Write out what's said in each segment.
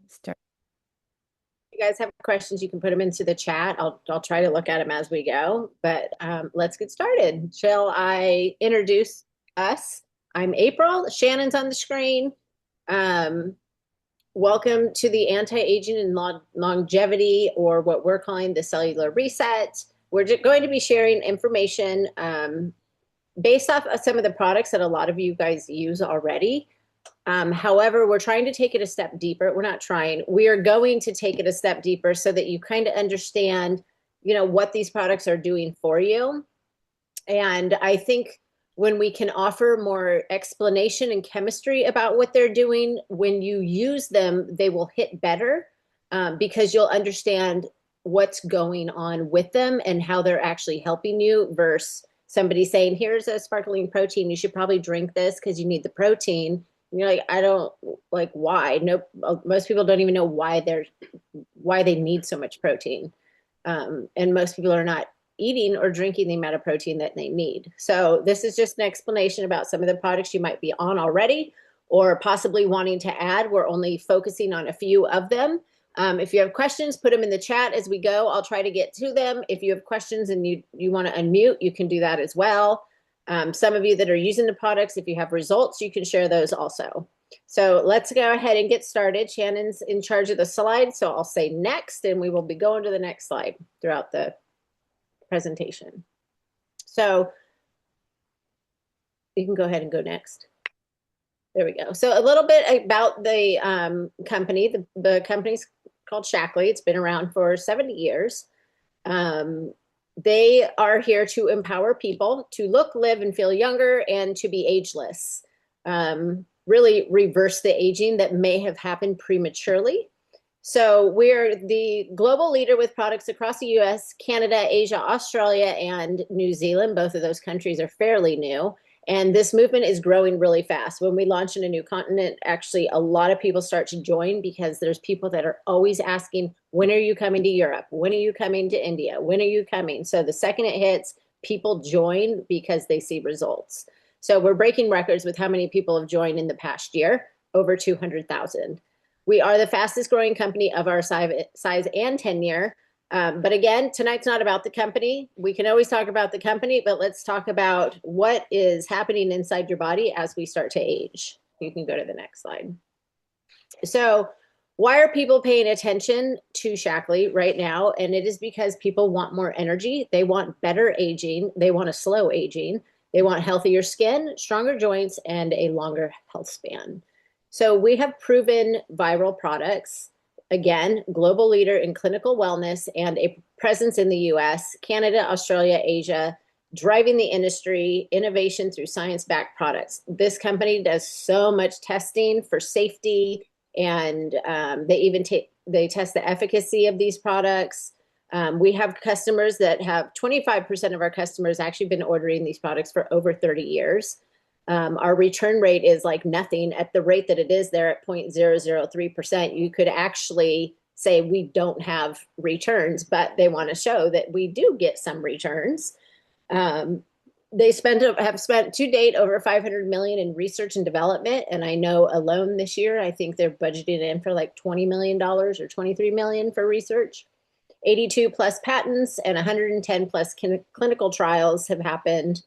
Start. You guys have questions, you can put them into the chat. I'll try to look at them as we go, but let's get started. Shall I introduce us? I'm April. Shannon's on the screen. Um, Welcome to the anti-aging and longevity, or what we're calling the cellular reset. We're going to be sharing information based off of some of the products that a lot of you guys use already. However, we're trying to take it a step deeper. We're not trying. We are going to take it a step deeper so that you kind of understand, what these products are doing for you. And I think when we can offer more explanation and chemistry about what they're doing, when you use them, they will hit better because you'll understand what's going on with them and how they're actually helping you versus somebody saying, here's a sparkling protein. You should probably drink this because you need the protein. And you're like, I don't like why. No, most people don't even know why they need so much protein. And most people are not eating or drinking the amount of protein that they need. So this is just an explanation about some of the products you might be on already or possibly wanting to add. We're only focusing on a few of them. If you have questions, put them in the chat as we go. I'll try to get to them. If you have questions and you want to unmute, you can do that as well. Some of you that are using the products, if you have results, you can share those also. So let's go ahead and get started. Shannon's in charge of the slides, so I'll say next, and we will be going to the next slide throughout the presentation. So you can go ahead and go next. There we go. So a little bit about the company. The company's called Shaklee. It's been around for 70 years. They are here to empower people to look, live, and feel younger and to be ageless. Really reverse the aging that may have happened prematurely. So we're the global leader with products across the US, Canada, Asia, Australia, and New Zealand. Both of those countries are fairly new. And this movement is growing really fast. When we launch in a new continent, actually, a lot of people start to join because there's people that are always asking, when are you coming to Europe? When are you coming to India? When are you coming? So the second it hits, people join because they see results. So we're breaking records with how many people have joined in the past year, over 200,000. We are the fastest growing company of our size and tenure. But again, tonight's not about the company. We can always talk about the company, but let's talk about what is happening inside your body as we start to age. You can go to the next slide. So why are people paying attention to Shaklee right now? And it is because people want more energy. They want better aging. They want a slow aging. They want healthier skin, stronger joints, and a longer health span. So we have proven viral products. Again, global leader in clinical wellness and a presence in the US, Canada, Australia, Asia, driving the industry, innovation through science-backed products. This company does so much testing for safety, and they test the efficacy of these products. We have customers that have 25% of our customers actually been ordering these products for over 30 years. Our return rate is like nothing. At the rate that it is there at 0.003%, you could actually say we don't have returns, but they want to show that we do get some returns. They have spent to date over 500 million in research and development, and I know alone this year I think they're budgeting in for like $20 million or 23 million for research. 82 plus patents and 110 plus clinical trials have happened.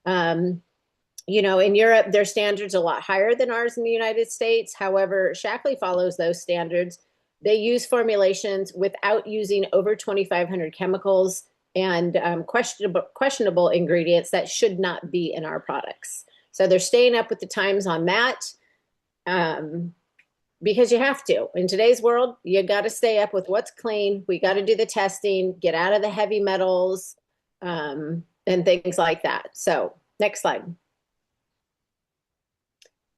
In Europe, their standards are a lot higher than ours in the United States. However, Shaklee follows those standards. They use formulations without using over 2,500 chemicals and questionable ingredients that should not be in our products. So they're staying up with the times on that because you have to. In today's world, you got to stay up with what's clean. We got to do the testing, get out of the heavy metals, and things like that. So next slide.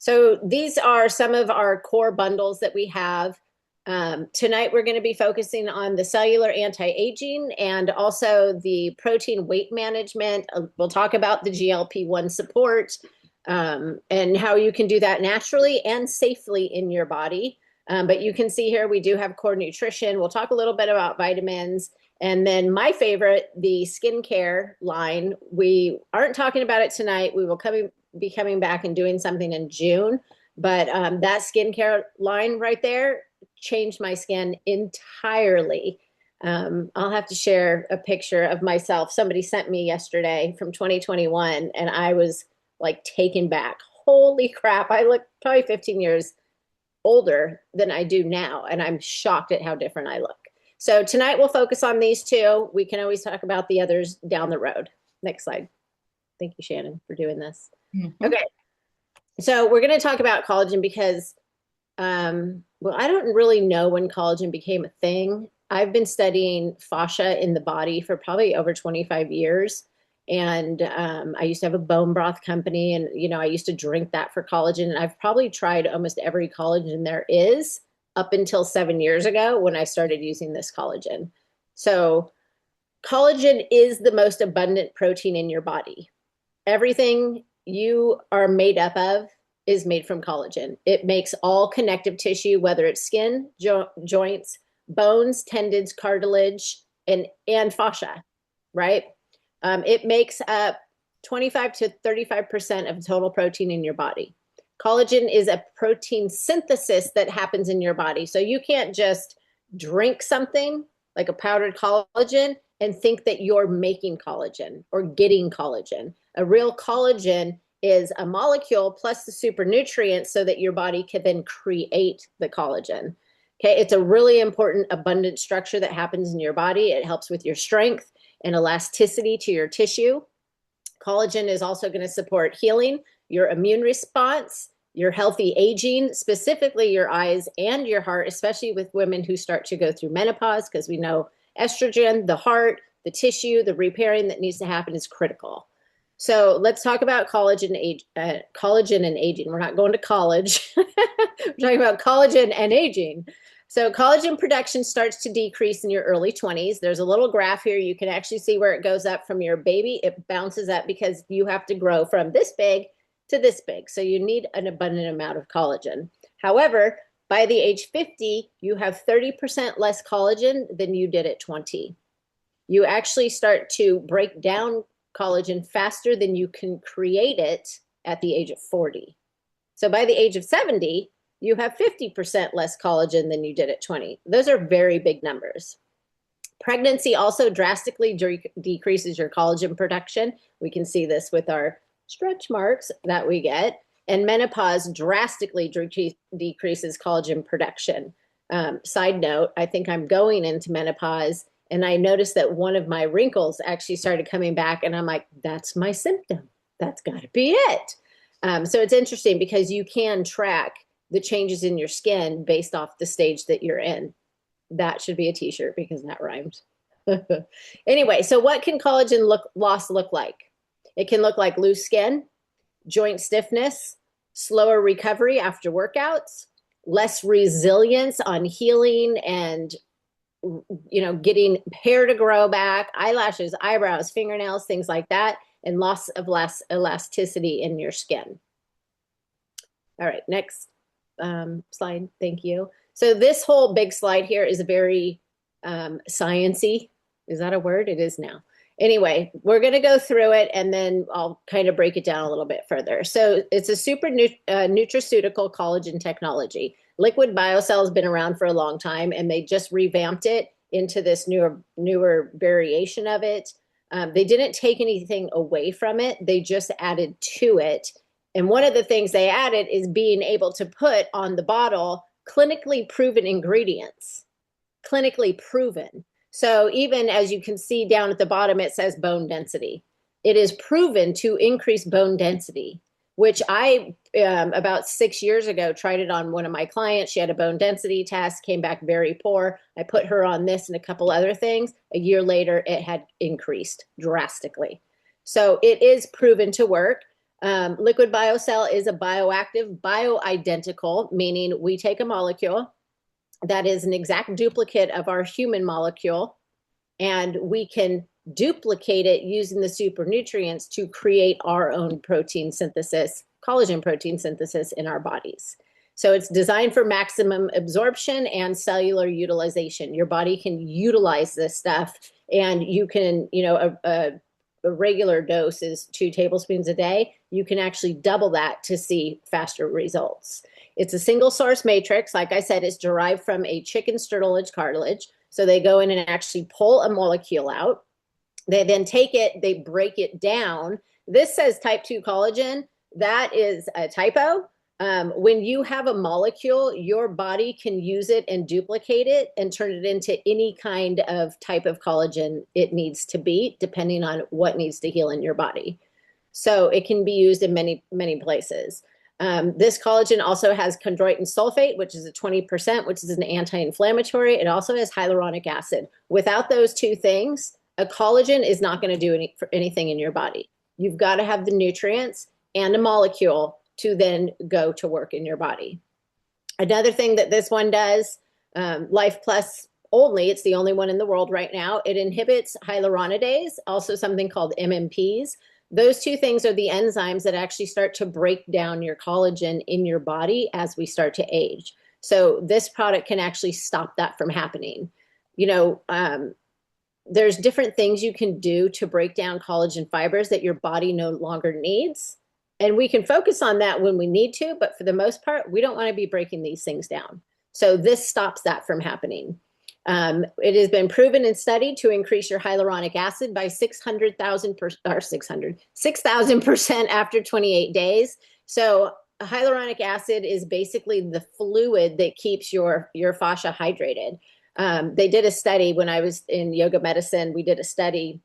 So these are some of our core bundles that we have. Tonight, we're going to be focusing on the cellular anti-aging and also the protein weight management. We'll talk about the GLP-1 support and how you can do that naturally and safely in your body. But you can see here, we do have core nutrition. We'll talk a little bit about vitamins. And then my favorite, the skincare line. We aren't talking about it tonight. We will be coming back and doing something in June. But that skincare line right there, changed my skin entirely. I'll have to share a picture of myself. Somebody sent me yesterday from 2021, and I was like taken back. Holy crap, I look probably 15 years older than I do now, and I'm shocked at how different I look. So tonight we'll focus on these two. We can always talk about the others down the road. Next slide. Thank you, Shannon, for doing this. Okay. So we're going to talk about collagen because, well, I don't really know when collagen became a thing. I've been studying fascia in the body for probably over 25 years. And I used to have a bone broth company, and, you know, I used to drink that for collagen. And I've probably tried almost every collagen there is up until 7 years ago when I started using this collagen. So collagen is the most abundant protein in your body. Everything you are made up of is made from collagen. It makes all connective tissue, whether it's skin, joints, bones, tendons, cartilage, and fascia, right? It makes up 25 to 35% of total protein in your body. Collagen is a protein synthesis that happens in your body. So you can't just drink something like a powdered collagen and think that you're making collagen or getting collagen. A real collagen is a molecule plus the super nutrients so that your body can then create the collagen. Okay, it's a really important abundant structure that happens in your body. It helps with your strength and elasticity to your tissue. Collagen is also going to support healing, your immune response, your healthy aging, specifically your eyes and your heart, especially with women who start to go through menopause, because we know estrogen, the heart, the tissue, the repairing that needs to happen is critical. So let's talk about collagen and aging. We're not going to college. We're talking about collagen and aging. So collagen production starts to decrease in your early 20s. There's a little graph here. You can actually see where it goes up from your baby. It bounces up because you have to grow from this big to this big. So you need an abundant amount of collagen. However, by the age 50, you have 30% less collagen than you did at 20. You actually start to break down collagen faster than you can create it at the age of 40. So by the age of 70, you have 50% less collagen than you did at 20. Those are very big numbers. Pregnancy also drastically decreases your collagen production. We can see this with our stretch marks that we get. And menopause drastically decreases collagen production. Side note, I think I'm going into menopause, and I noticed that one of my wrinkles actually started coming back, and I'm like, that's my symptom. That's got to be it. So it's interesting because you can track the changes in your skin based off the stage that you're in. That should be a t-shirt because that rhymed. Anyway, so what can collagen loss look like? It can look like loose skin, joint stiffness, slower recovery after workouts, less resilience on healing and, you know, getting hair to grow back, eyelashes, eyebrows, fingernails, things like that, and loss of less elasticity in your skin. All right, next slide. Thank you. So this whole big slide here is a very science-y. Is that a word? It is now. Anyway, we're going to go through it, and then I'll kind of break it down a little bit further. So it's a super nutraceutical collagen technology. Liquid BioCell has been around for a long time, and they just revamped it into this newer variation of it. They didn't take anything away from it. They just added to it. And one of the things they added is being able to put on the bottle clinically proven ingredients. Clinically proven. So even as you can see down at the bottom, it says bone density. It is proven to increase bone density, which I, about 6 years ago, tried it on one of my clients. She had a bone density test, came back very poor. I put her on this and a couple other things. A year later, it had increased drastically. So it is proven to work. Liquid BioCell is a bioactive, bioidentical, meaning we take a molecule that is an exact duplicate of our human molecule, and we can duplicate it using the super nutrients to create our own protein synthesis, collagen protein synthesis in our bodies. So it's designed for maximum absorption and cellular utilization. Your body can utilize this stuff, and you can, you know, a regular dose is 2 tablespoons a day. You can actually double that to see faster results. It's a single source matrix. Like I said, it's derived from a chicken sternolage cartilage. So they go in and actually pull a molecule out. They then take it, they break it down. This says type 2 collagen. That is a typo. When you have a molecule, your body can use it and duplicate it and turn it into any kind of type of collagen it needs to be, depending on what needs to heal in your body. So it can be used in many, many places. This collagen also has chondroitin sulfate, which is a 20%, which is an anti-inflammatory. It also has hyaluronic acid. Without those two things, a collagen is not going to do anything in your body. You've got to have the nutrients and a molecule to then go to work in your body. Another thing that this one does, Life Plus only, it's the only one in the world right now, it inhibits hyaluronidase, also something called MMPs. Those two things are the enzymes that actually start to break down your collagen in your body as we start to age. So this product can actually stop that from happening. You know, there's different things you can do to break down collagen fibers that your body no longer needs. And we can focus on that when we need to, but for the most part, we don't want to be breaking these things down. So this stops that from happening. It has been proven and studied to increase your hyaluronic acid by 6,000% after 28 days. So hyaluronic acid is basically the fluid that keeps your fascia hydrated. They did a study when I was in yoga medicine. We did a study,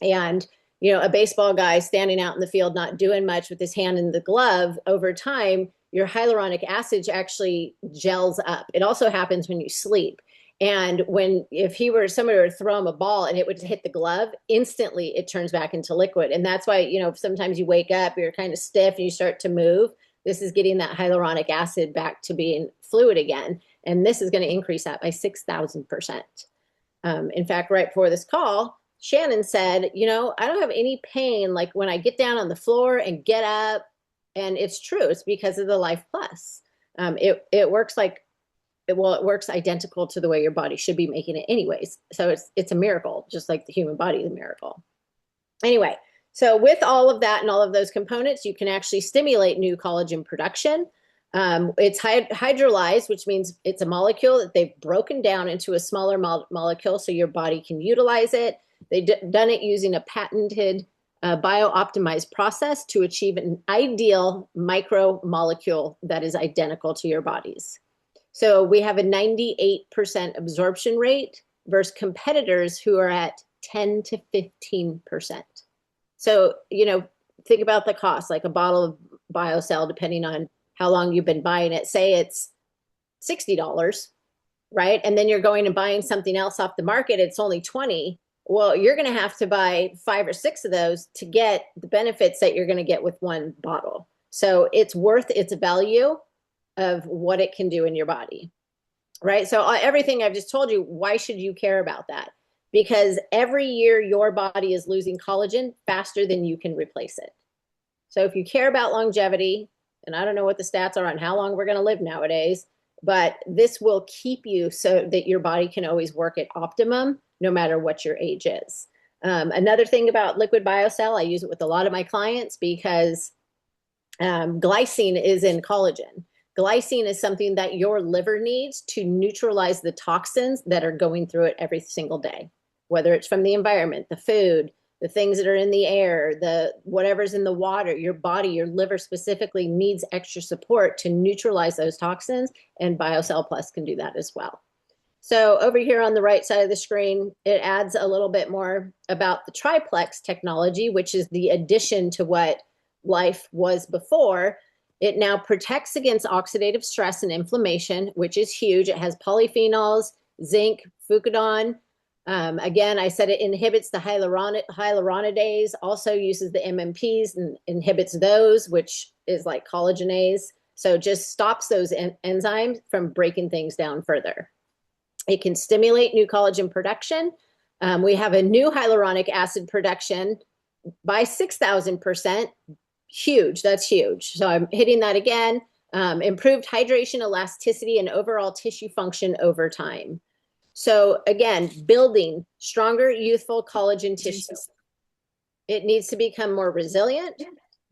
and you know, a baseball guy standing out in the field, not doing much with his hand in the glove, over time, your hyaluronic acid actually gels up. It also happens when you sleep. And if somebody were to throw him a ball and it would hit the glove, instantly it turns back into liquid. And that's why, you know, sometimes you wake up, you're kind of stiff and you start to move. This is getting that hyaluronic acid back to being fluid again. And this is going to increase that by 6,000%. In fact, right before this call, Shannon said, you know, I don't have any pain like when I get down on the floor and get up. And it's true. It's because of the Life Plus. It works it works identical to the way your body should be making it anyways. So it's a miracle, just like the human body is a miracle. Anyway, so with all of that and all of those components, you can actually stimulate new collagen production. It's hydrolyzed, which means it's a molecule that they've broken down into a smaller molecule so your body can utilize it. They've done it using a patented bio-optimized process to achieve an ideal micromolecule that is identical to your body's. So we have a 98% absorption rate versus competitors who are at 10 to 15%. So, you know, think about the cost, like a bottle of BioCell, depending on how long you've been buying it. Say it's $60, right? And then you're going and buying something else off the market, it's only 20. Well, you're going to have to buy 5 or 6 of those to get the benefits that you're going to get with one bottle. So it's worth its value of what it can do in your body, right? So everything I've just told you, why should you care about that? Because every year your body is losing collagen faster than you can replace it. So if you care about longevity, and I don't know what the stats are on how long we're going to live nowadays, but this will keep you so that your body can always work at optimum no matter what your age is. Another thing about liquid BioCell, I use it with a lot of my clients because glycine is in collagen. Glycine is something that your liver needs to neutralize the toxins that are going through it every single day, whether it's from the environment, the food, the things that are in the air, the whatever's in the water. Your body, your liver specifically needs extra support to neutralize those toxins, and BioCell Plus can do that as well. So over here on the right side of the screen, it adds a little bit more about the triplex technology, which is the addition to what Life was before. It now protects against oxidative stress and inflammation, which is huge. It has polyphenols, zinc, fucodon. Again, I said it inhibits the hyaluronidase, also uses the MMPs and inhibits those, which is like collagenase. So just stops those enzymes from breaking things down further. It can stimulate new collagen production. We have a new hyaluronic acid production by 6,000%. Huge. That's huge. So I'm hitting that again. Improved hydration, elasticity, and overall tissue function over time. So again, building stronger, youthful collagen tissue. It needs to become more resilient.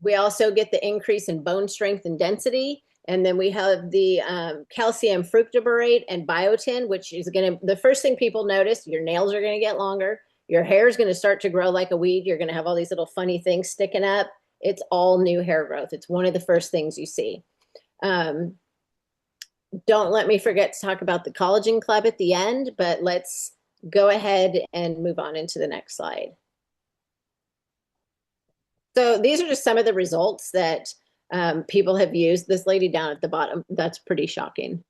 We also get the increase in bone strength and density, And then we have the calcium fructoborate and biotin, which is going to, the first thing people notice, your nails are going to get longer. Your hair is going to start to grow like a weed. You're going to have all these little funny things sticking up. It's all new hair growth. It's one of the first things you see. Don't let me forget to talk about the collagen club at the end, but let's go ahead and move on into the next slide. So these are just some of the results that people have used. This lady down at the bottom, that's pretty shocking.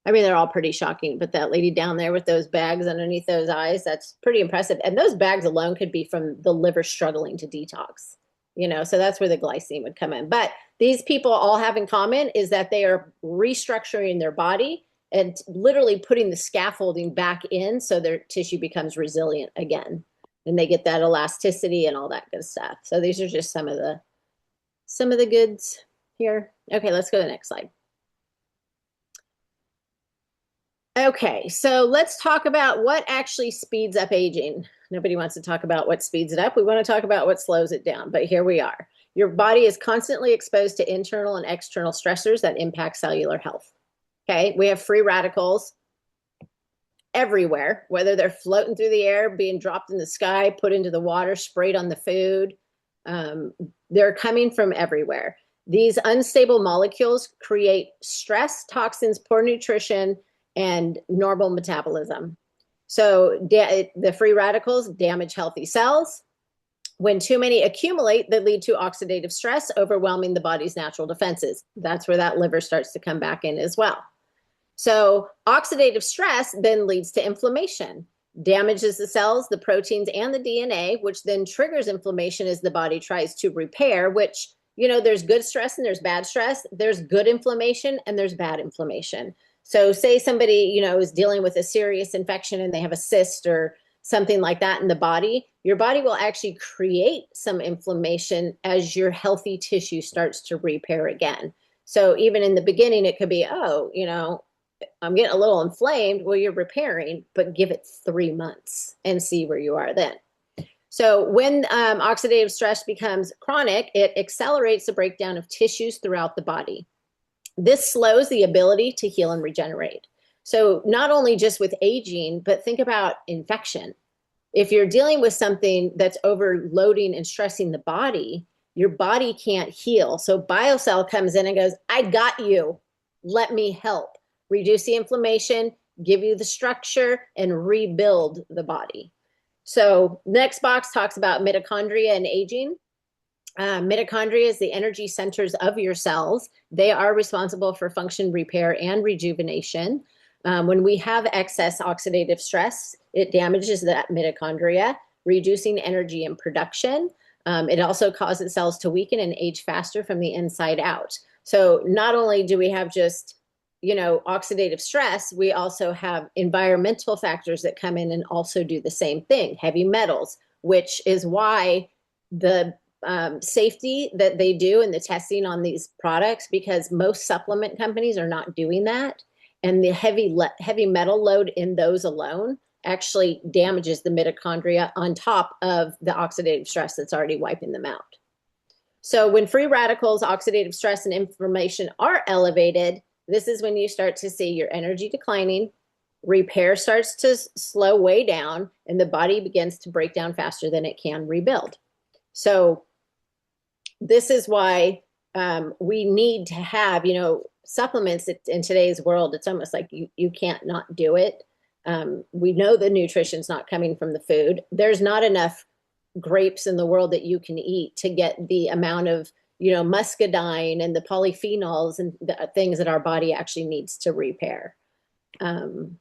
I mean, they're all pretty shocking, but that lady down there with those bags underneath those eyes, that's pretty impressive. And those bags alone could be from the liver struggling to detox, you know, so that's where the glycine would come in. But these people all have in common is that they are restructuring their body and literally putting the scaffolding back in so their tissue becomes resilient again. And they get that elasticity and all that good stuff. So these are just some of the goods here. Okay, let's go to the next slide. Okay, so let's talk about what actually speeds up aging. Nobody wants to talk about what speeds it up. We want to talk about what slows it down, but here we are. Your body is constantly exposed to internal and external stressors that impact cellular health. Okay, we have free radicals everywhere, whether they're floating through the air, being dropped in the sky, put into the water, sprayed on the food. They're coming from everywhere. These unstable molecules create stress, toxins, poor nutrition, and normal metabolism. So the free radicals damage healthy cells. When too many accumulate, they lead to oxidative stress, overwhelming the body's natural defenses. That's where that liver starts to come back in as well. So oxidative stress then leads to inflammation, damages the cells, the proteins, and the DNA, which then triggers inflammation as the body tries to repair, which, you know, there's good stress and there's bad stress. There's good inflammation and there's bad inflammation. So say somebody, you know, is dealing with a serious infection and they have a cyst or something like that in the body, your body will actually create some inflammation as your healthy tissue starts to repair again. So even in the beginning, it could be, oh, you know, I'm getting a little inflamed. Well, you're repairing, but give it 3 months and see where you are then. So when oxidative stress becomes chronic, it accelerates the breakdown of tissues throughout the body. This slows the ability to heal and regenerate. So not only just with aging, but think about infection. If you're dealing with something that's overloading and stressing the body, your body can't heal. So BioCell comes in and goes, I got you. Let me help. Reduce the inflammation, give you the structure, and rebuild the body. So next box talks about mitochondria and aging. Mitochondria is the energy centers of your cells. They are responsible for function repair and rejuvenation. When we have excess oxidative stress, it damages that mitochondria, reducing energy and production. It also causes cells to weaken and age faster from the inside out. So not only do we have just, you know, oxidative stress, we also have environmental factors that come in and also do the same thing, heavy metals, which is why the safety that they do and the testing on these products, because most supplement companies are not doing that. And the heavy metal load in those alone actually damages the mitochondria on top of the oxidative stress that's already wiping them out. So when free radicals, oxidative stress, and inflammation are elevated, this is when you start to see your energy declining, repair starts to slow way down, and the body begins to break down faster than it can rebuild. So this is why we need to have, you know, supplements in today's world. It's almost like you can't not do it. We know the nutrition's not coming from the food. There's not enough grapes in the world that you can eat to get the amount of, you know, muscadine and the polyphenols and the things that our body actually needs to repair. And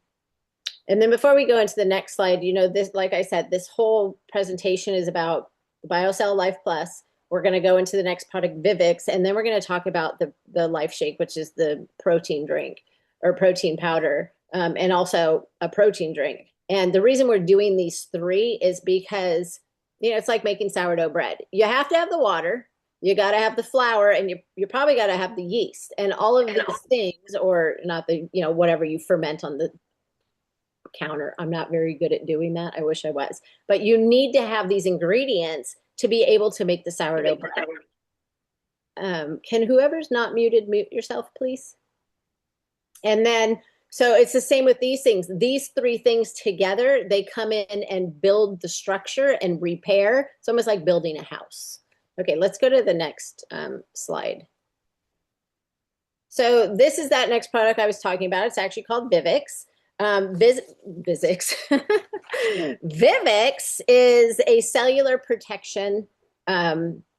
then before we go into the next slide, you know, this, like I said, this whole presentation is about BioCell Life Plus. We're going to go into the next product, Vivix, and then we're going to talk about the Life Shake, which is the protein drink or protein powder, and also a protein drink. And the reason we're doing these three is because, you know, it's like making sourdough bread. You have to have the water, you got to have the flour, and you probably got to have the yeast, and all of these things, or not the, you know, whatever you ferment on the counter. I'm not very good at doing that. I wish I was. But you need to have these ingredients to be able to make the sourdough bread. Can whoever's not muted mute yourself, please? And then, so it's the same with these things. These three things together, they come in and build the structure and repair. It's almost like building a house. Okay, let's go to the next slide. So this is that next product I was talking about. It's actually called Vivix. Vivix. Vivix is a cellular protection.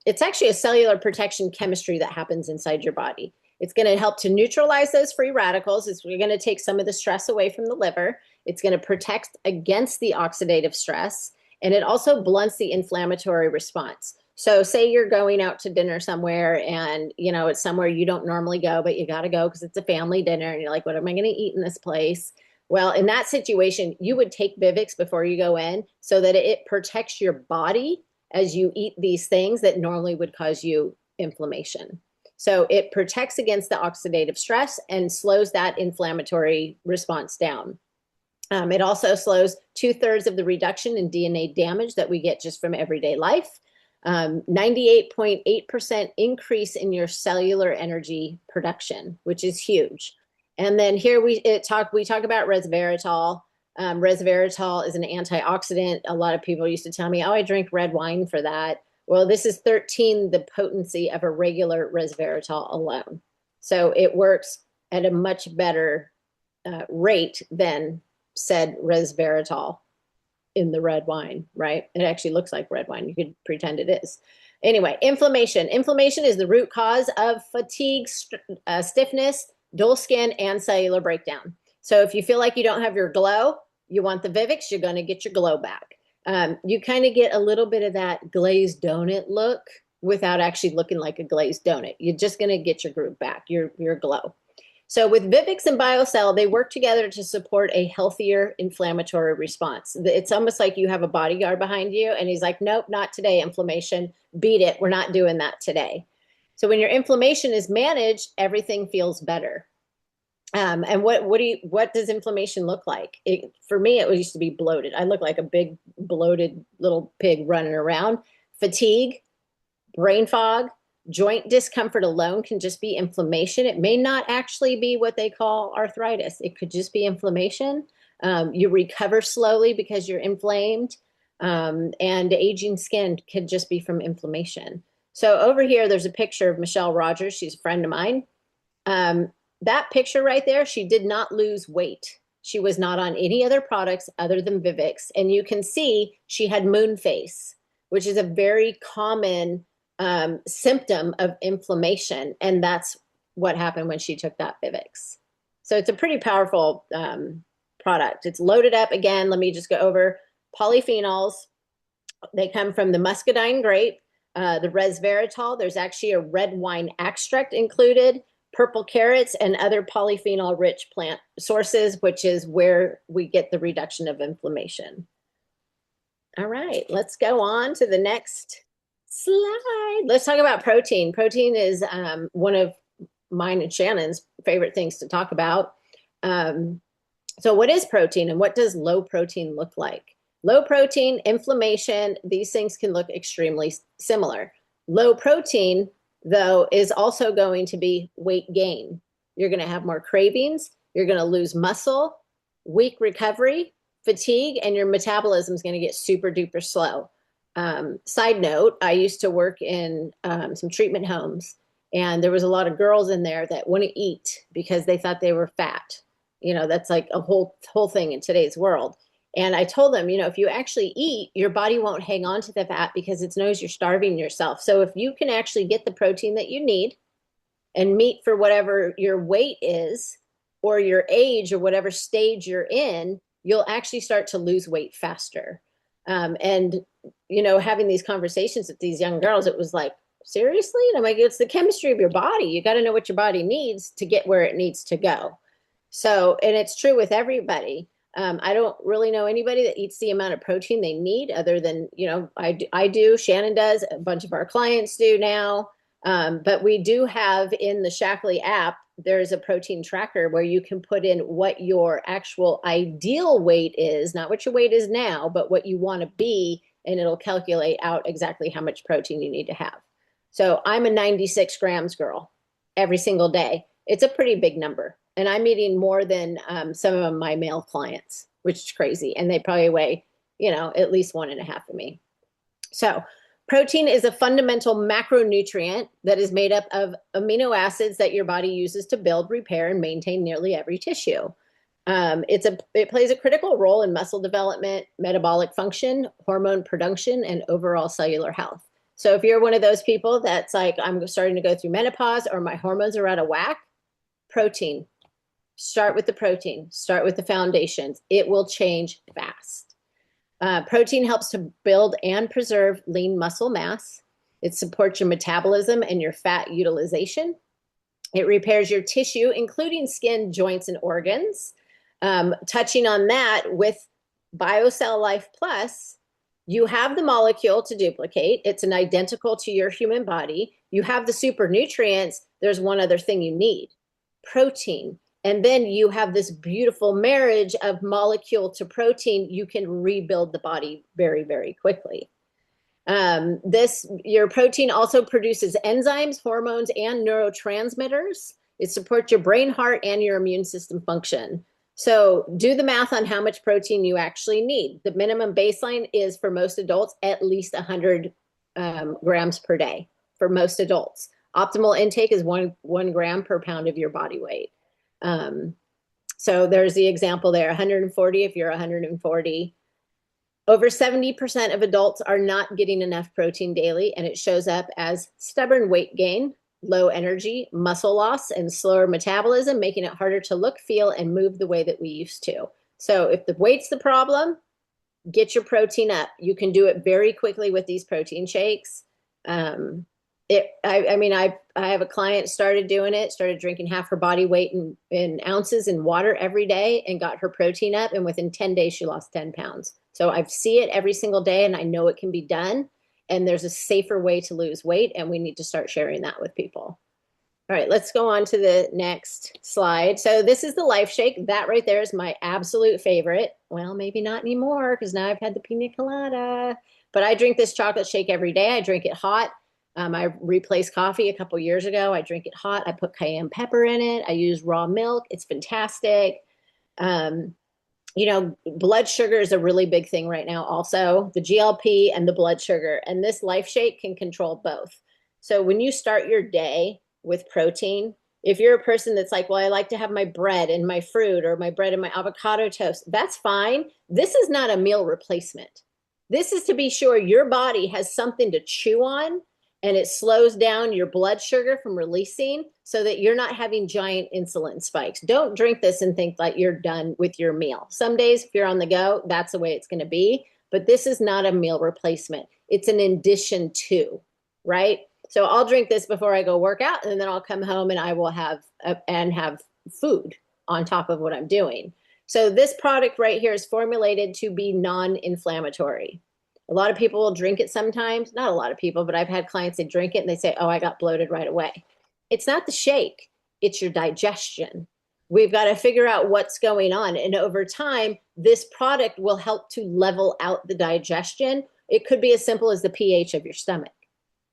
It's actually a cellular protection chemistry that happens inside your body. It's going to help to neutralize those free radicals. It's going to take some of the stress away from the liver. It's going to protect against the oxidative stress, and it also blunts the inflammatory response. So say you're going out to dinner somewhere and, you know, it's somewhere you don't normally go, but you got to go because it's a family dinner and you're like, what am I going to eat in this place? Well, in that situation, you would take Vivix before you go in so that it protects your body as you eat these things that normally would cause you inflammation. So it protects against the oxidative stress and slows that inflammatory response down. It also slows 2/3 of the reduction in DNA damage that we get just from everyday life. 98.8% increase in your cellular energy production, which is huge. And then here we talk about resveratrol. Resveratrol is an antioxidant. A lot of people used to tell me, oh, I drink red wine for that. Well, this is 13 the potency of a regular resveratrol alone. So it works at a much better rate than said resveratrol in the red wine, right? It actually looks like red wine. You could pretend it is. Anyway, inflammation. Inflammation is the root cause of fatigue, stiffness, dull skin, and cellular breakdown. So if you feel like you don't have your glow, you want the Vivix, you're going to get your glow back. You kind of get a little bit of that glazed donut look without actually looking like a glazed donut. You're just going to get your groove back, your glow. So with Vivix and BioCell, they work together to support a healthier inflammatory response. It's almost like you have a bodyguard behind you and he's like, nope, not today, inflammation, beat it. We're not doing that today. So when your inflammation is managed, everything feels better. And what does inflammation look like? For me, it used to be bloated. I look like a big bloated little pig running around. Fatigue, brain fog, joint discomfort alone can just be inflammation. It may not actually be what they call arthritis. It could just be inflammation. You recover slowly because you're inflamed, and aging skin could just be from inflammation. So over here, there's a picture of Michelle Rogers. She's a friend of mine. That picture right there, she did not lose weight. She was not on any other products other than Vivix. And you can see she had moon face, which is a very common symptom of inflammation. And that's what happened when she took that Vivix. So it's a pretty powerful product. It's loaded up. Again, let me just go over polyphenols. They come from the muscadine grape, the resveratrol. There's actually a red wine extract included, purple carrots, and other polyphenol-rich plant sources, which is where we get the reduction of inflammation. All right, let's go on to the next slide. Let's talk about protein. Protein is one of mine and Shannon's favorite things to talk about. So what is protein and what does low protein look like? Low protein, inflammation, these things can look extremely similar. Low protein, though, is also going to be weight gain. You're going to have more cravings. You're going to lose muscle, weak recovery, fatigue, and your metabolism is going to get super duper slow. Side note, I used to work in some treatment homes, and there was a lot of girls in there that wouldn't eat because they thought they were fat. You know, that's like a whole thing in today's world. And I told them, you know, if you actually eat, your body won't hang on to the fat because it knows you're starving yourself. So if you can actually get the protein that you need and meet for whatever your weight is or your age or whatever stage you're in, you'll actually start to lose weight faster. And, you know, having these conversations with these young girls, it was like, seriously? And I'm like, it's the chemistry of your body. You got to know what your body needs to get where it needs to go. So, and it's true with everybody. I don't really know anybody that eats the amount of protein they need other than, you know, I do, Shannon does, a bunch of our clients do now. But we do have in the Shackley app, there's a protein tracker where you can put in what your actual ideal weight is, not what your weight is now, but what you want to be, and it'll calculate out exactly how much protein you need to have. So I'm a 96 grams girl every single day. It's a pretty big number. And I'm eating more than some of my male clients, which is crazy. And they probably weigh, at least 1.5 of me. So protein is a fundamental macronutrient that is made up of amino acids that your body uses to build, repair, and maintain nearly every tissue. It plays a critical role in muscle development, metabolic function, hormone production, and overall cellular health. So if you're one of those people that's like, I'm starting to go through menopause or my hormones are out of whack, protein. Start with the protein. Start with the foundations. It will change fast. Protein helps to build and preserve lean muscle mass. It supports your metabolism and your fat utilization. It repairs your tissue, including skin, joints, and organs. Touching on that with BioCell Life Plus, you have the molecule to duplicate. It's an identical to your human body. You have the super nutrients. There's one other thing you need, protein. And then you have this beautiful marriage of molecule to protein. You can rebuild the body very, very quickly. Your protein also produces enzymes, hormones, and neurotransmitters. It supports your brain, heart, and your immune system function. So do the math on how much protein you actually need. The minimum baseline is for most adults at least 100 grams per day for most adults. Optimal intake is one gram per pound of your body weight. So there's the example there, 140 if you're 140. Over 70% of adults are not getting enough protein daily, and it shows up as stubborn weight gain, low energy, muscle loss, and slower metabolism, making it harder to look, feel, and move the way that we used to. So if the weight's the problem, get your protein up. You can do it very quickly with these protein shakes. I have a client started doing it, started drinking half her body weight in ounces in water every day and got her protein up. And within 10 days, she lost 10 pounds. So I see it every single day and I know it can be done. And there's a safer way to lose weight. And we need to start sharing that with people. All right, let's go on to the next slide. So this is the Life Shake. That right there is my absolute favorite. Well, maybe not anymore because now I've had the pina colada. But I drink this chocolate shake every day. I drink it hot. I replaced coffee a couple years ago. I drink it hot. I put cayenne pepper in it. I use raw milk. It's fantastic. Blood sugar is a really big thing right now also, the GLP and the blood sugar. And this Life Shake can control both. So when you start your day with protein, if you're a person that's like, well, I like to have my bread and my fruit or my bread and my avocado toast, that's fine. This is not a meal replacement. This is to be sure your body has something to chew on and it slows down your blood sugar from releasing so that you're not having giant insulin spikes. Don't drink this and think like you're done with your meal. Some days, if you're on the go, that's the way it's going to be. But this is not a meal replacement. It's an addition to, right? So I'll drink this before I go work out, and then I'll come home and I will have food on top of what I'm doing. So this product right here is formulated to be non-inflammatory. A lot of people will drink it sometimes. Not a lot of people, but I've had clients that drink it and they say, oh, I got bloated right away. It's not the shake. It's your digestion. We've got to figure out what's going on. And over time, this product will help to level out the digestion. It could be as simple as the pH of your stomach.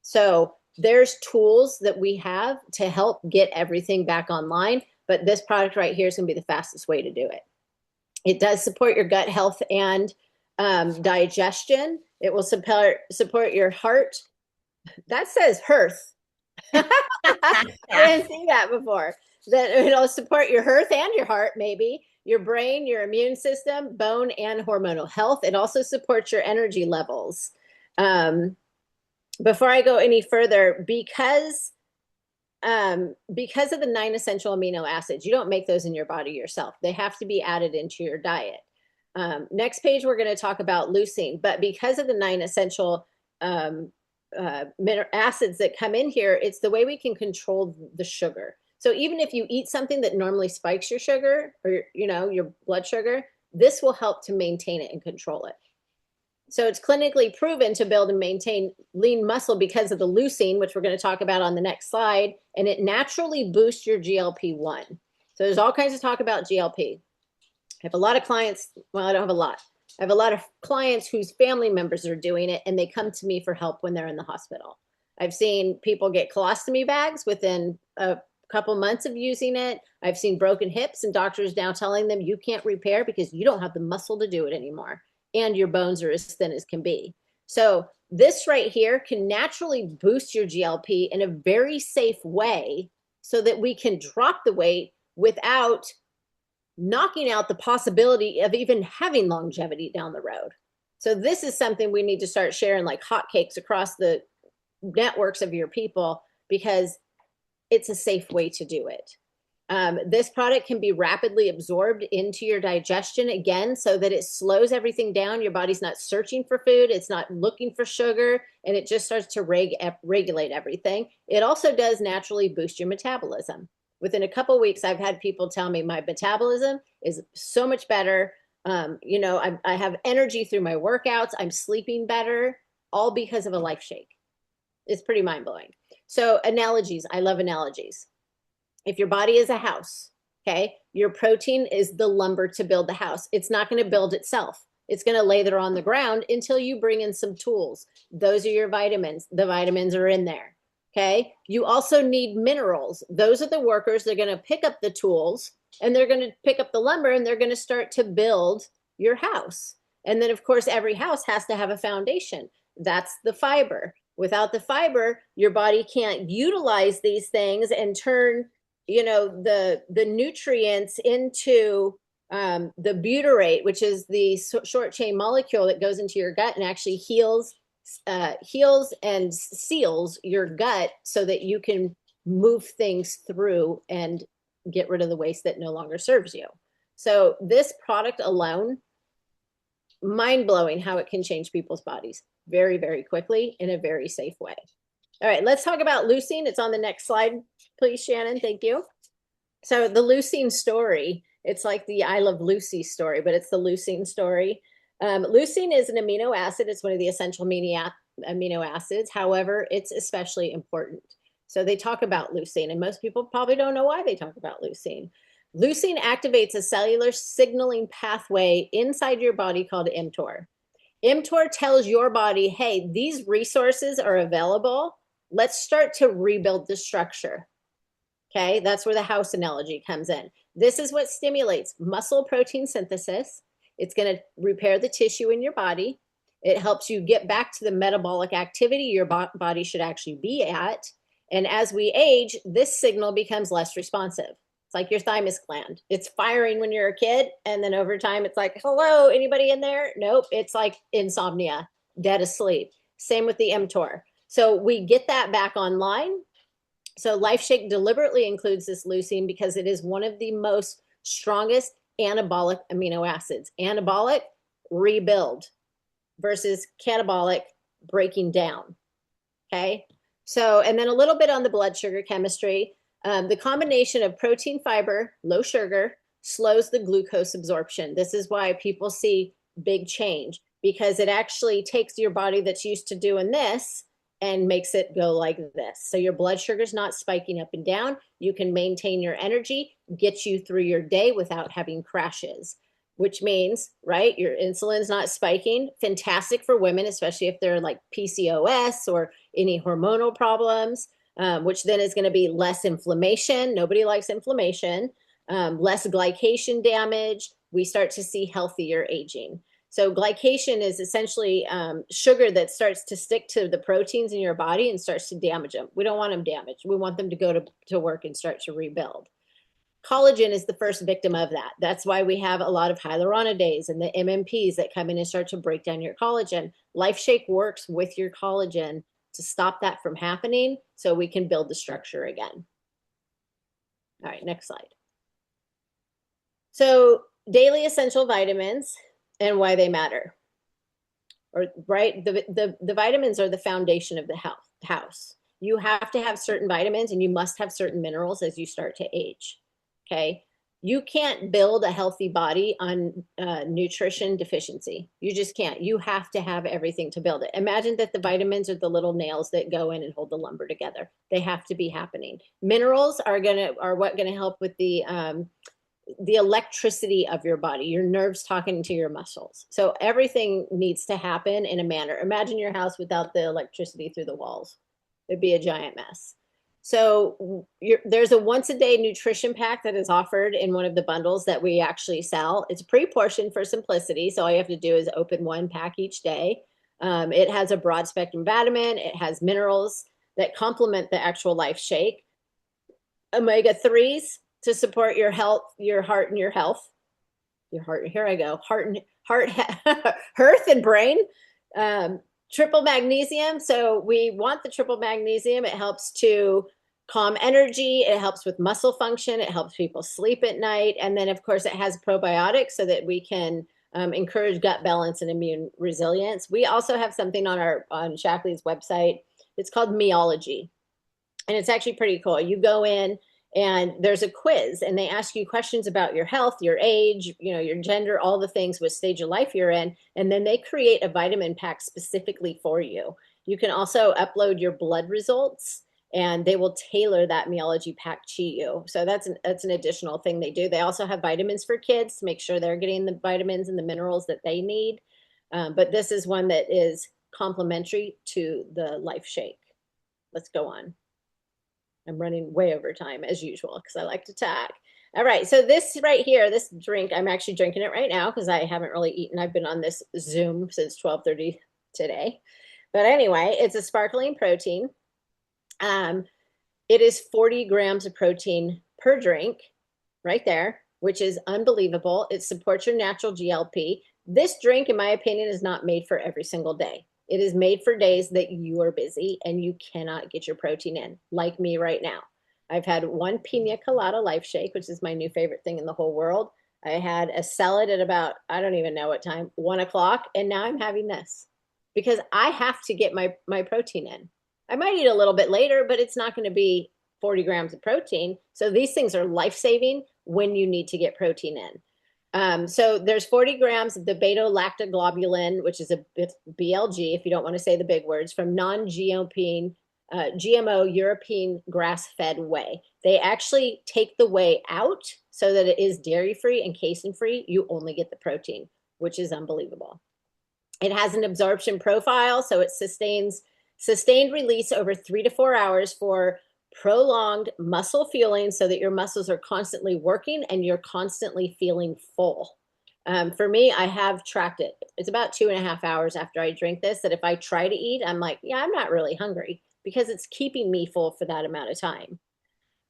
So there's tools that we have to help get everything back online. But this product right here is going to be the fastest way to do it. It does support your gut health and digestion. It will support your heart. That says hearth. I didn't see that before. That it'll support your hearth and your heart, maybe your brain, your immune system, bone, and hormonal health. It also supports your energy levels. Before I go any further, because of the 9 essential amino acids, you don't make those in your body yourself. They have to be added into your diet. Next page, we're going to talk about leucine, but because of the 9 essential acids that come in here, it's the way we can control the sugar. So even if you eat something that normally spikes your sugar or, your blood sugar, this will help to maintain it and control it. So it's clinically proven to build and maintain lean muscle because of the leucine, which we're going to talk about on the next slide, and it naturally boosts your GLP-1. So there's all kinds of talk about GLP. I have a lot of clients, well, I don't have a lot. I have a lot of clients whose family members are doing it and they come to me for help when they're in the hospital. I've seen people get colostomy bags within a couple months of using it. I've seen broken hips and doctors now telling them you can't repair because you don't have the muscle to do it anymore. And your bones are as thin as can be. So this right here can naturally boost your GLP in a very safe way so that we can drop the weight without knocking out the possibility of even having longevity down the road. So this is something we need to start sharing like hotcakes across the networks of your people because it's a safe way to do it. This product can be rapidly absorbed into your digestion again so that it slows everything down. Your body's not searching for food. It's not looking for sugar, and it just starts to regulate everything. It also does naturally boost your metabolism. Within a couple of weeks, I've had people tell me my metabolism is so much better. I have energy through my workouts. I'm sleeping better, all because of a Life Shake. It's pretty mind-blowing. So analogies, I love analogies. If your body is a house, okay, your protein is the lumber to build the house. It's not going to build itself. It's going to lay there on the ground until you bring in some tools. Those are your vitamins. The vitamins are in there, okay? You also need minerals. Those are the workers. They're going to pick up the tools, and they're going to pick up the lumber, and they're going to start to build your house. And then, of course, every house has to have a foundation. That's the fiber. Without the fiber, your body can't utilize these things and turn, the nutrients into the butyrate, which is the short chain molecule that goes into your gut and actually heals and seals your gut so that you can move things through and get rid of the waste that no longer serves you. So this product alone, mind-blowing how it can change people's bodies very, very quickly in a very safe way. All right, let's talk about leucine. It's on the next slide, please, Shannon. Thank you. So the leucine story, it's like the I Love Lucy story, but it's the leucine story. Leucine is an amino acid. It's one of the essential amino acids. However, it's especially important. So they talk about leucine, and most people probably don't know why they talk about leucine. Leucine activates a cellular signaling pathway inside your body called mTOR. mTOR tells your body, hey, these resources are available. Let's start to rebuild the structure. Okay, that's where the house analogy comes in. This is what stimulates muscle protein synthesis. It's going to repair the tissue in your body. It helps you get back to the metabolic activity your body should actually be at. And as we age, this signal becomes less responsive. It's like your thymus gland. It's firing when you're a kid, and then over time, it's like, hello, anybody in there? Nope, it's like insomnia, dead asleep. Same with the mTOR. So we get that back online. So Life Shake deliberately includes this leucine because it is one of the most strongest anabolic amino acids. Anabolic, rebuild, versus catabolic, breaking down. Okay, so, and then a little bit on the blood sugar chemistry. The combination of protein, fiber, low sugar slows the glucose absorption. This is why people see big change, because it actually takes your body that's used to doing this and makes it go like this. So your blood sugar is not spiking up and down. You can maintain your energy, get you through your day without having crashes, which means, right, your insulin's not spiking. Fantastic for women, especially if they're like PCOS or any hormonal problems. Which then is going to be less inflammation. Nobody likes inflammation, less glycation damage. We start to see healthier aging. So glycation is essentially sugar that starts to stick to the proteins in your body and starts to damage them. We don't want them damaged. We want them to go to work and start to rebuild. Collagen is the first victim of that. That's why we have a lot of hyaluronidase and the MMPs that come in and start to break down your collagen. Life Shake works with your collagen to stop that from happening so we can build the structure again. All right, next slide. So daily essential vitamins and why they matter. Or right, the vitamins are the foundation of the house. You have to have certain vitamins and you must have certain minerals as you start to age. Okay. You can't build a healthy body on nutrition deficiency. You just can't. You have to have everything to build it. Imagine that the vitamins are the little nails that go in and hold the lumber together. They have to be happening. Minerals are what gonna help with the electricity of your body, your nerves talking to your muscles. So everything needs to happen in a manner. Imagine your house without the electricity through the walls. It'd be a giant mess. So there's a once a day nutrition pack that is offered in one of the bundles that we actually sell. It's pre-portioned for simplicity. So all you have to do is open one pack each day. It has a broad spectrum vitamin. It has minerals that complement the actual Life Shake. Omega-3s to support your health, your heart and your health. Your heart, here I go, heart, hearth and brain. Triple magnesium. So we want the triple magnesium. It helps to calm energy. It helps with muscle function. It helps people sleep at night. And then, of course, it has probiotics so that we can encourage gut balance and immune resilience. We also have something on Shaklee's website. It's called Meology. And it's actually pretty cool. You go in and there's a quiz and they ask you questions about your health, your age, your gender, all the things, what stage of life you're in. And then they create a vitamin pack specifically for you. You can also upload your blood results and they will tailor that Meology pack to you. So that's an additional thing they do. They also have vitamins for kids to make sure they're getting the vitamins and the minerals that they need. But this is one that is complementary to the Life Shake. Let's go on. I'm running way over time as usual because I like to talk. All right, so this right here, this drink, I'm actually drinking it right now because I haven't really eaten. I've been on this Zoom since 12:30 today. But anyway, it's a sparkling protein. It is 40 grams of protein per drink right there, which is unbelievable. It supports your natural GLP. This drink, in my opinion, is not made for every single day. It is made for days that you are busy and you cannot get your protein in, like me right now. I've had one pina colada Life Shake, which is my new favorite thing in the whole world. I had a salad at about, I don't even know what time, 1 o'clock, and now I'm having this because I have to get my protein in. I might eat a little bit later, but it's not going to be 40 grams of protein. So these things are life-saving when you need to get protein in. So there's 40 grams of the beta-lactoglobulin, which is a BLG, if you don't want to say the big words, from non-GMO European grass-fed whey. They actually take the whey out so that it is dairy-free and casein-free. You only get the protein, which is unbelievable. It has an absorption profile, so it sustained release over 3 to 4 hours for prolonged muscle fueling so that your muscles are constantly working and you're constantly feeling full. For me, I have tracked it. It's about 2.5 hours after I drink this that if I try to eat, I'm like, yeah, I'm not really hungry because it's keeping me full for that amount of time.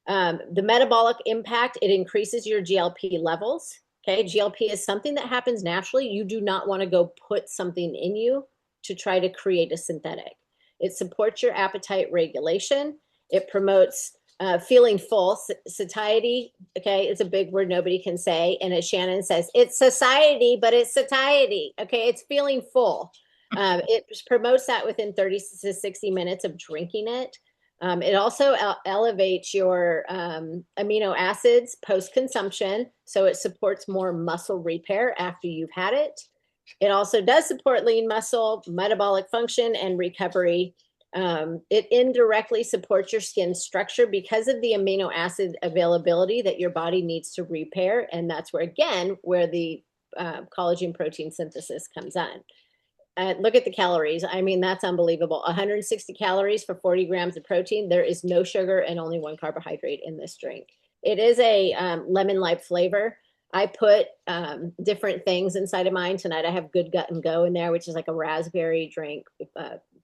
The metabolic impact, it increases your GLP levels. Okay, GLP is something that happens naturally. You do not want to go put something in you to try to create a synthetic. It supports your appetite regulation. It promotes feeling full. Satiety, okay, it's a big word nobody can say. And as Shannon says, it's society, but it's satiety. Okay, it's feeling full. It promotes that within 30 to 60 minutes of drinking it. It also elevates your amino acids post-consumption, so it supports more muscle repair after you've had it. It also does support lean muscle, metabolic function, and recovery. It indirectly supports your skin structure because of the amino acid availability that your body needs to repair. And that's where, again, where the collagen protein synthesis comes on. Look at the calories. I mean, that's unbelievable. 160 calories for 40 grams of protein. There is no sugar and only 1 carbohydrate in this drink. It is a lemon lime flavor. I put different things inside of mine. Tonight I have Good Gut and Go in there, which is like a raspberry drink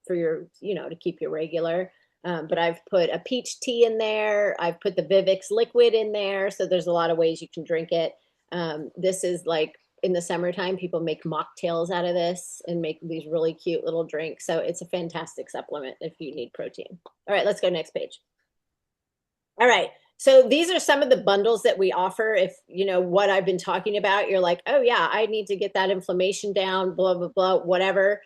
for your, to keep you regular. But I've put a peach tea in there. I've put the Vivix liquid in there. So there's a lot of ways you can drink it. This is like in the summertime, people make mocktails out of this and make these really cute little drinks. So it's a fantastic supplement if you need protein. All right, let's go next page. All right. So these are some of the bundles that we offer. If you know what I've been talking about, you're like, oh yeah, I need to get that inflammation down, blah, blah, blah, whatever.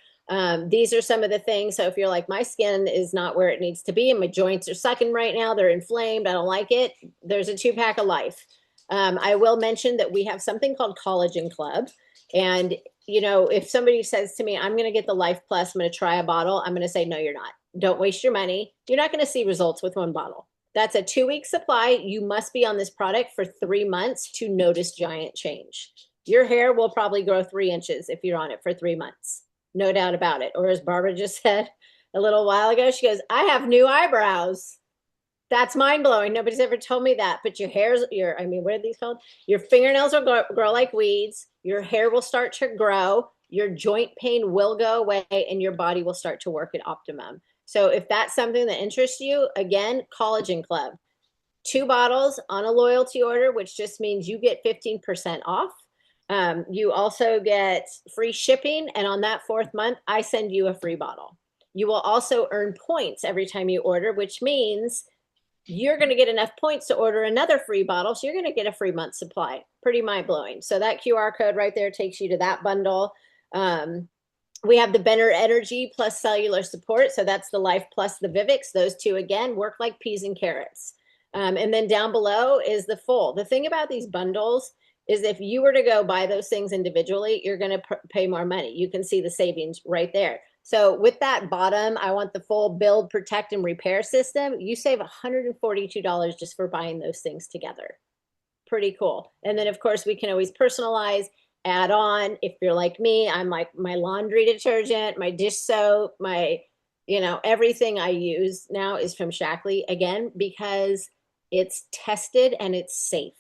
These are some of the things. So if you're like, my skin is not where it needs to be and my joints are sucking right now, they're inflamed, I don't like it, there's a 2-pack of Life. I will mention that we have something called Collagen Club. And, if somebody says to me, I'm going to get the Life Plus, I'm going to try a bottle, I'm going to say, no, you're not. Don't waste your money. You're not going to see results with 1 bottle. That's a 2-week supply. You must be on this product for 3 months to notice giant change. Your hair will probably grow 3 inches if you're on it for 3 months. No doubt about it. Or as Barbara just said, a little while ago. She goes, I have new eyebrows. That's mind blowing. Nobody's ever told me that. But your hair's I mean, what are these called? Your fingernails will grow like weeds. Your hair will start to grow. Your joint pain will go away and your body will start to work at optimum. So if that's something that interests you, again, Collagen Club. 2 bottles on a loyalty order, which just means you get 15% off. You also get free shipping. And on that 4th month, I send you a free bottle. You will also earn points every time you order, which means you're going to get enough points to order another free bottle. So you're going to get a free month supply. Pretty mind blowing. So that QR code right there takes you to that bundle. We have the Benner Energy plus cellular support. So that's the Life plus the Vivix. Those two, again, work like peas and carrots. And then down below is the full. The thing about these bundles is if you were to go buy those things individually, you're going to pay more money. You can see the savings right there. So with that bottom, I want the full build, protect, and repair system. You save $142 just for buying those things together. Pretty cool. And then, of course, we can always personalize, add on. If you're like me, I'm like my laundry detergent, my dish soap, my, everything I use now is from Shackley, again, because it's tested and it's safe.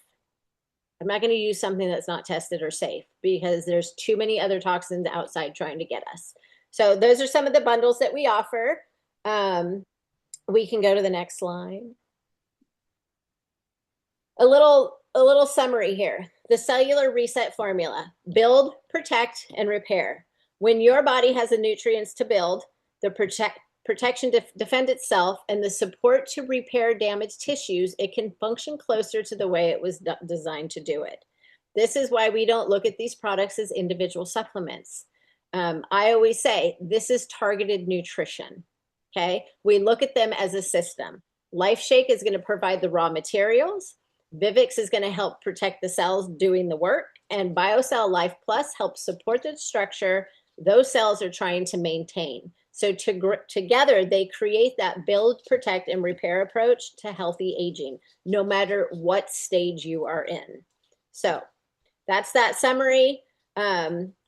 I'm not going to use something that's not tested or safe because there's too many other toxins outside trying to get us. So those are some of the bundles that we offer. We can go to the next slide. A little summary here. The cellular reset formula: build, protect, and repair. When your body has the nutrients to build, the protection to defend itself, and the support to repair damaged tissues, it can function closer to the way it was designed to do it. This is why we don't look at these products as individual supplements. I always say this is targeted nutrition. Okay, we look at them as a system. Life Shake is going to provide the raw materials. Vivix is going to help protect the cells doing the work, and BioCell Life Plus helps support the structure those cells are trying to maintain. So together, they create that build, protect, and repair approach to healthy aging, no matter what stage you are in. So that's that summary.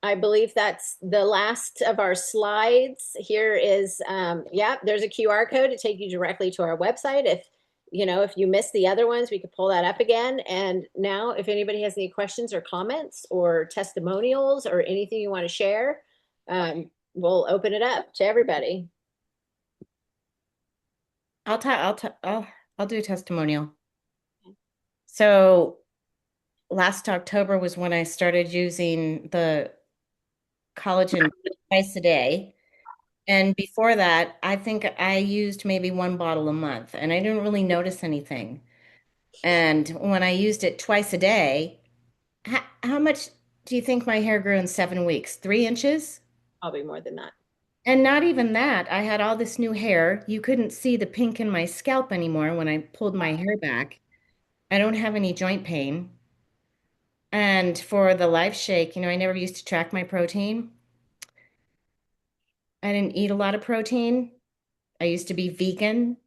I believe that's the last of our slides. Here is, there's a QR code to take you directly to our website. If you missed the other ones, we could pull that up again. And now if anybody has any questions or comments or testimonials or anything you want to share, we'll open it up to everybody. I'll do a testimonial. So last October was when I started using the collagen twice a day. And before that, I think I used maybe 1 bottle a month and I didn't really notice anything. And when I used it twice a day, how much do you think my hair grew in 7 weeks? 3 inches? Probably more than that. And not even that. I had all this new hair. You couldn't see the pink in my scalp anymore when I pulled my hair back. I don't have any joint pain. And for the Life Shake, I never used to track my protein. I didn't eat a lot of protein. I used to be vegan,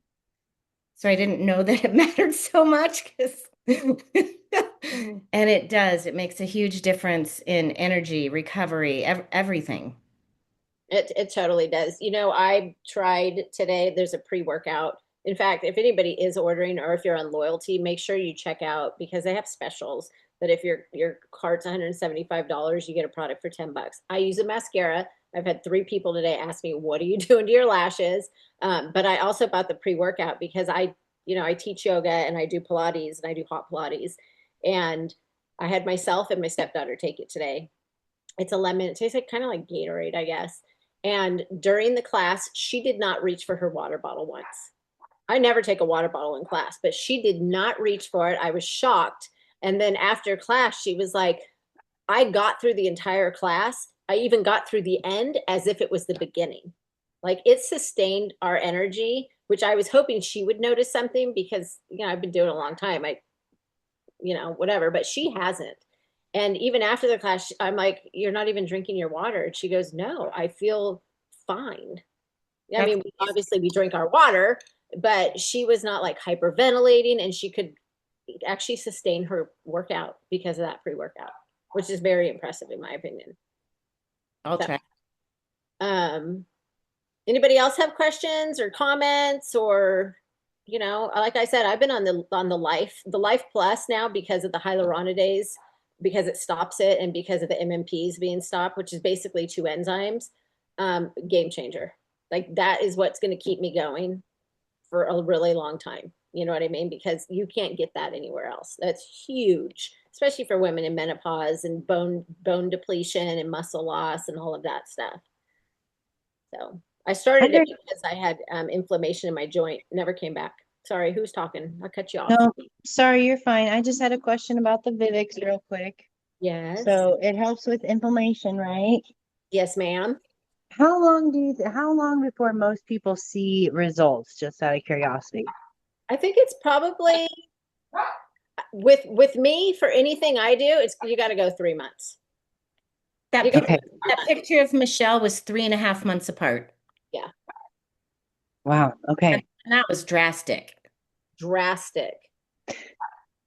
so I didn't know that it mattered so much and it does. It makes a huge difference in energy, recovery, everything. It totally does. I tried today. There's a pre-workout. In fact, if anybody is ordering or if you're on loyalty, make sure you check out because they have specials that if your cart's $175, you get a product for $10. I use a mascara. I've had 3 people today ask me, what are you doing to your lashes? But I also bought the pre-workout because I teach yoga and I do Pilates and I do hot Pilates. And I had myself and my stepdaughter take it today. It's a lemon. It tastes like kind of like Gatorade, I guess. And during the class, she did not reach for her water bottle once. I never take a water bottle in class, but she did not reach for it. I was shocked. And then after class, she was like, I got through the entire class. I even got through the end as if it was the beginning. Like it sustained our energy, which I was hoping she would notice something because, I've been doing it a long time. Whatever, but she hasn't. And even after the class, I'm like, you're not even drinking your water. And she goes, no, I feel fine. I That's mean, obviously we drink our water, but she was not like hyperventilating and she could actually sustain her workout because of that pre-workout, which is very impressive in my opinion. I'll So, try. um, Anybody else have questions or comments or, like I said, I've been on the Life Plus now because of the hyaluronidase, because it stops it, and because of the MMPs being stopped, which is basically two enzymes. Game changer. Like that is what's going to keep me going for a really long time. You know what I mean? Because you can't get that anywhere else. That's huge, especially for women in menopause and bone depletion and muscle loss and all of that stuff. So I I started it heard, because I had inflammation in my joint. Never came back. Sorry, who's talking? I'll cut you off. no, sorry, you're fine. I just had a question about the Vivix real quick. Yes. So it helps with inflammation, right? Yes, ma'am. How long before most people see results, just out of curiosity? I think it's probably with me for anything I do, it's you got to go 3 months. You That got pic Okay. that picture of Michelle was 3.5 months apart. yeah, Wow. And Okay. that was drastic. drastic, And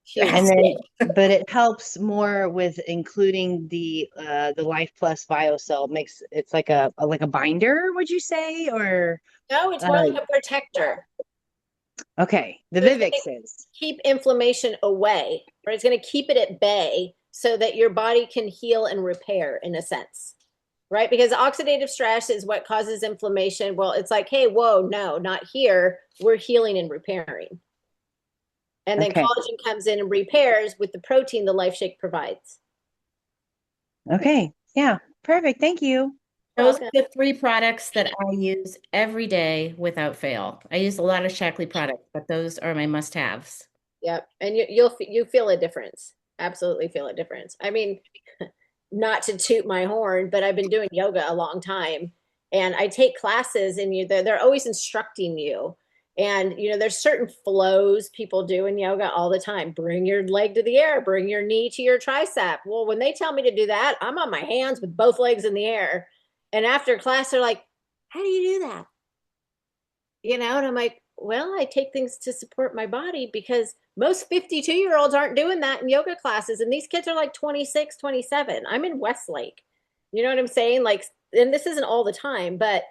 huge. then, Drastic. but it helps more with including the Life Plus BioCell makes it's like a binder, would you say? Or No, it's uh more like a protector. okay, the So it's going to Vivix is. keep inflammation away, or it's going to keep it at bay so that your body can heal and repair in a sense. Right? Because oxidative stress is what causes inflammation. Well, it's like, hey, whoa, no, not here. We're healing and repairing. And then Okay. collagen comes in and repairs with the protein the Life Shake provides. Okay. Yeah. Perfect. Thank you. Those are Welcome. the three products that I use every day without fail. I use a lot of Shackley products, but those are my must-haves. Yep. And you feel a difference. Absolutely feel a difference. I mean, not to toot my horn, but I've been doing yoga a long time, and I take classes, and they're always instructing you. And there's certain flows people do in yoga all the time. Bring your leg to the air, bring your knee to your tricep. Well, when they tell me to do that, I'm on my hands with both legs in the air. And after class, they're like, "How do you do that?" And I'm like, well, I take things to support my body because most 52-year-olds aren't doing that in yoga classes. And these kids are like 26, 27. I'm in Westlake. You know what I'm saying? Like, and this isn't all the time, but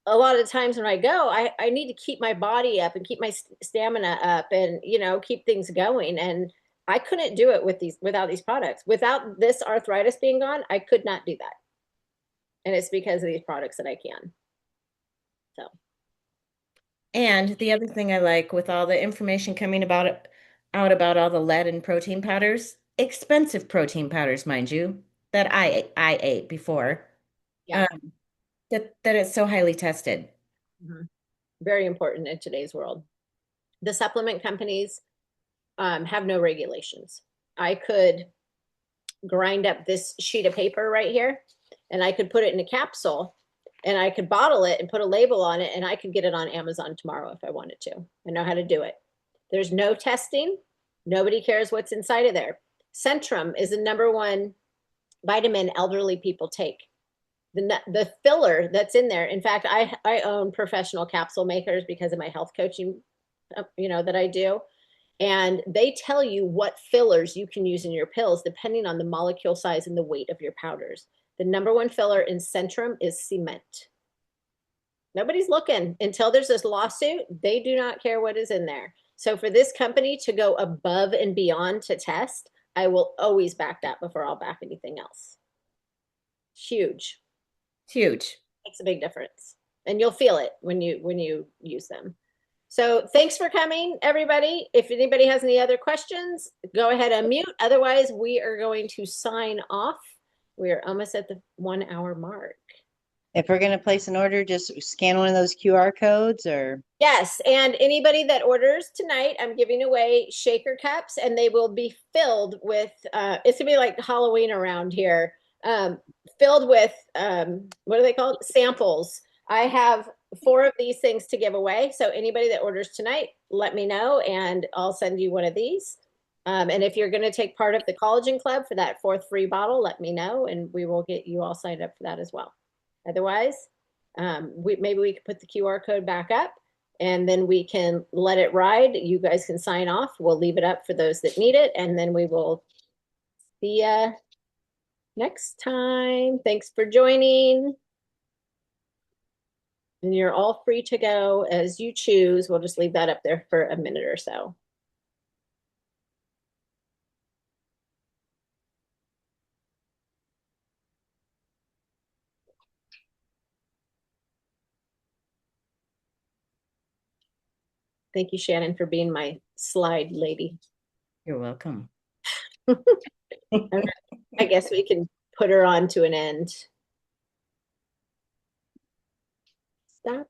a lot of the times when I go, I need to keep my body up and keep my stamina up and, keep things going. And I couldn't do it without these products. Without this arthritis being gone, I could not do that. And it's because of these products that I can. So, And the other thing I like with all the information coming out about all the lead and protein powders, expensive protein powders, mind you, that I ate before, yeah. um, that it's so highly tested. Mhm. Very important in today's world. The supplement companies have no regulations. I could grind up this sheet of paper right here, and I could put it in a capsule, and I could bottle it and put a label on it, and I could get it on Amazon tomorrow if I wanted to. I know how to do it. There's no testing. Nobody cares what's inside of there. Centrum is the number one vitamin elderly people take. The filler that's in there. In fact, I own professional capsule makers because of my health coaching, that I do. And they tell you what fillers you can use in your pills depending on the molecule size and the weight of your powders. The number one filler in Centrum is cement. Nobody's looking until there's this lawsuit. They do not care what is in there. So for this company to go above and beyond to test, I will always back that before I'll back anything else. Huge. It's huge. Makes a big difference. And you'll feel it when you use them. So thanks for coming, everybody. If anybody has any other questions, go ahead and mute. Otherwise, we are going to sign off. We are almost at the 1 hour mark. If we're gonna place an order, just scan one of those QR codes or Yes, and anybody that orders tonight, I'm giving away shaker cups, and they will be filled with. It's gonna be like Halloween around here, filled with what are they called? Samples. I have 4 of these things to give away. So anybody that orders tonight, let me know, and I'll send you one of these. And if you're going to take part of the collagen club for that 4th free bottle, let me know, and we will get you all signed up for that as well. Otherwise, maybe we could put the QR code back up, and then we can let it ride. You guys can sign off. We'll leave it up for those that need it, and then we will see you next time. Thanks for joining. And you're all free to go as you choose. We'll just leave that up there for a minute or so. Thank you, Shannon, for being my slide lady. You're welcome. I guess we can put her on to an end. Stop